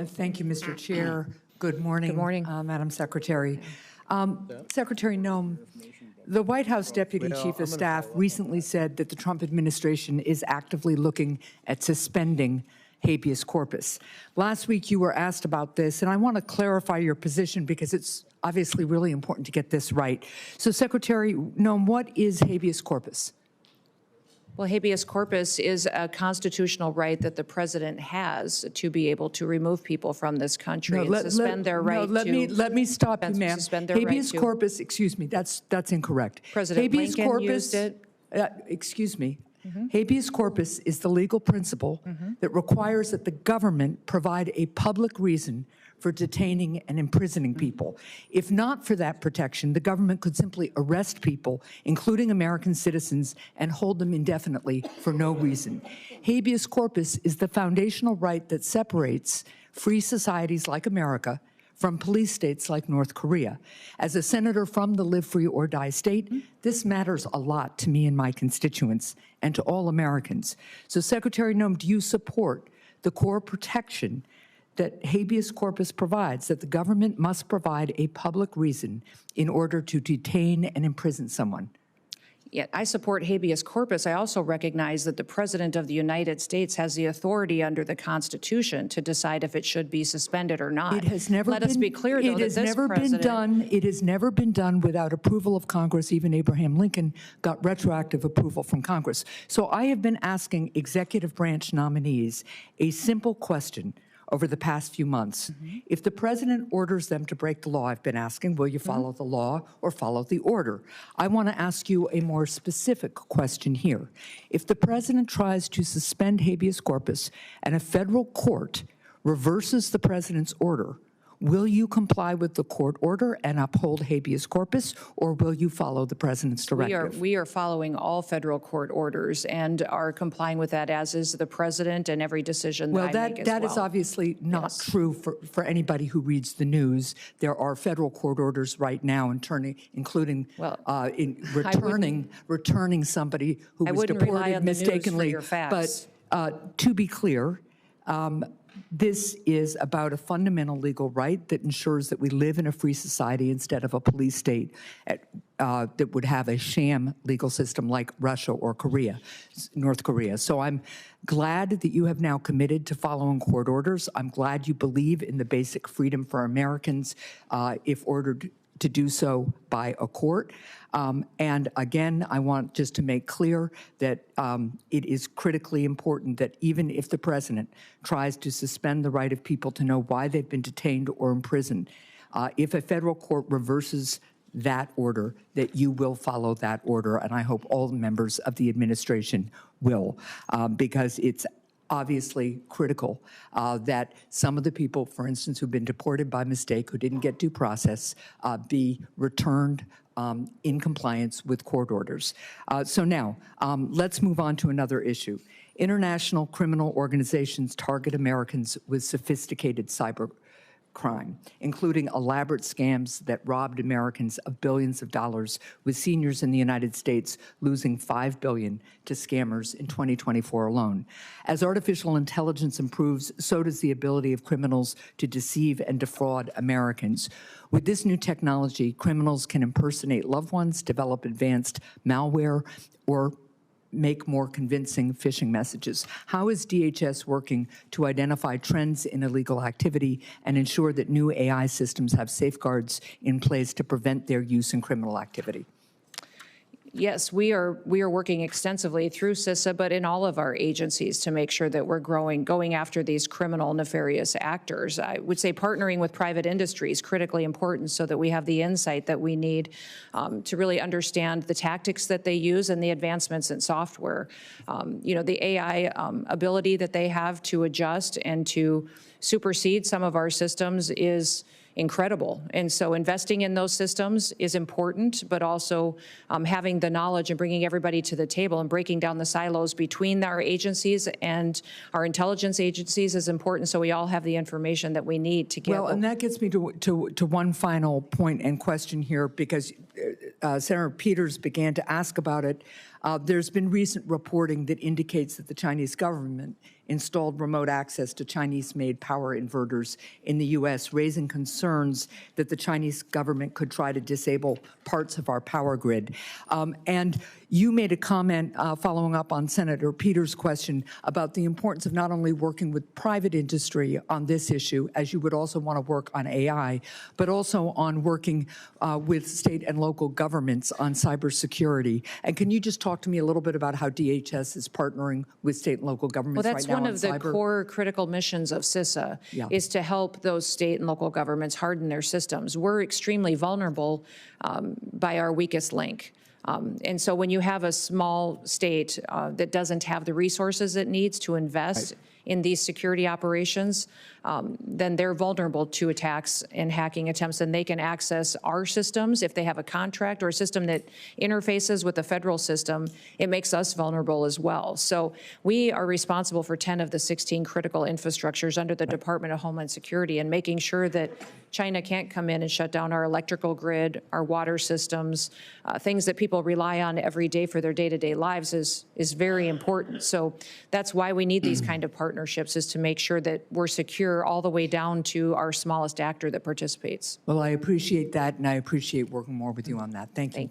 Thank you, Mr. Chair. Good morning. Good morning. Madam Secretary. Secretary Noem, the White House Deputy Chief of Staff recently said that the Trump administration is actively looking at suspending habeas corpus. Last week you were asked about this, and I want to clarify your position because it's obviously really important to get this right. So, Secretary Noem, what is habeas corpus? Well, habeas corpus is a constitutional right that the president has to be able to remove people from this country and suspend their right to. Let me stop you, ma'am. Habeas corpus, excuse me, that's incorrect. President Lincoln used it. Excuse me. Habeas corpus is the legal principle that requires that the government provide a public reason for detaining and imprisoning people. If not for that protection, the government could simply arrest people, including American citizens, and hold them indefinitely for no reason. Habeas corpus is the foundational right that separates free societies like America from police states like North Korea. As a senator from the live free or die state, this matters a lot to me and my constituents and to all Americans. So, Secretary Noem, do you support the core protection that habeas corpus provides, that the government must provide a public reason in order to detain and imprison someone? Yeah, I support habeas corpus. I also recognize that the President of the United States has the authority under the Constitution to decide if it should be suspended or not. It has never Let been, us be clear, though, it has never been done. It has never been done without approval of Congress. Even Abraham Lincoln got retroactive approval from Congress. So I have been asking executive branch nominees a simple question over the past few months. If the president orders them to break the law, I've been asking, will you follow the law or follow the order? I want to ask you a more specific question here. If the president tries to suspend habeas corpus and a federal court reverses the president's order, will you comply with the court order and uphold habeas corpus, or will you follow the president's directive? We are following all federal court orders and are complying with that, as is the president, and every decision that I make as well. That is obviously not true for anybody who reads the news. There are federal court orders right now, including returning somebody who was deported mistakenly. But to be clear, this is about a fundamental legal right that ensures that we live in a free society instead of a police state that would have a sham legal system like Russia or North Korea. So I'm glad that you have now committed to following court orders. I'm glad you believe in the basic freedom for Americans if ordered to do so by a court. And again, I want just to make clear that it is critically important that even if the president tries to suspend the right of people to know why they've been detained or imprisoned, if a federal court reverses that order, that you will follow that order. And I hope all members of the administration will, because it's obviously critical that some of the people, for instance, who've been deported by mistake, who didn't get due process, be returned in compliance with court orders. So now, let's move on to another issue. International criminal organizations target Americans with sophisticated cybercrime, including elaborate scams that robbed Americans of billions of dollars, with seniors in the United States losing $5 billion to scammers in 2024 alone. As artificial intelligence improves, so does the ability of criminals to deceive and defraud Americans. With this new technology, criminals can impersonate loved ones, develop advanced malware, or make more convincing phishing messages. How is DHS working to identify trends in illegal activity and ensure that new AI systems have safeguards in place to prevent their use in criminal activity? Yes, we are working extensively through CISA, but in all of our agencies to make sure that we're going after these criminal, nefarious actors. I would say partnering with private industry is critically important so that we have the insight that we need to really understand the tactics that they use and the advancements in software. The AI ability that they have to adjust and to supersede some of our systems is incredible. And so investing in those systems is important, but also having the knowledge and bringing everybody to the table and breaking down the silos between our agencies and our intelligence agencies is important, so we all have the information that we need to get. Well, and that gets me to one final point and question here, because Senator Peters began to ask about it There's been recent reporting that indicates that the Chinese government installed remote access to Chinese-made power inverters in the U.S., raising concerns that the Chinese government could try to disable parts of our power grid. And you made a comment following up on Senator Peters' question about the importance of not only working with private industry on this issue, as you would also want to work on AI, but also on working with state and local governments on cybersecurity. And can you just talk to me a little bit about how DHS is partnering with state and local governments right now on cyber? Well, that's one of the core critical missions of CISA, is to help those state and local governments harden their systems. We're extremely vulnerable by our weakest link. And so when you have a small state that doesn't have the resources it needs to invest in these security operations, then they're vulnerable to attacks and hacking attempts, and they can access our systems. If they have a contract or a system that interfaces with the federal system, it makes us vulnerable as well. So we are responsible for 10 of the 16 critical infrastructures under the Department of Homeland Security, and making sure that China can't come in and shut down our electrical grid, our water systems, things that people rely on every day for their day-to-day lives is very important. So that's why we need these kind of partnerships, is to make sure that we're secure all the way down to our smallest actor that participates. Well, I appreciate that, and I appreciate working more with you on that. Thank you.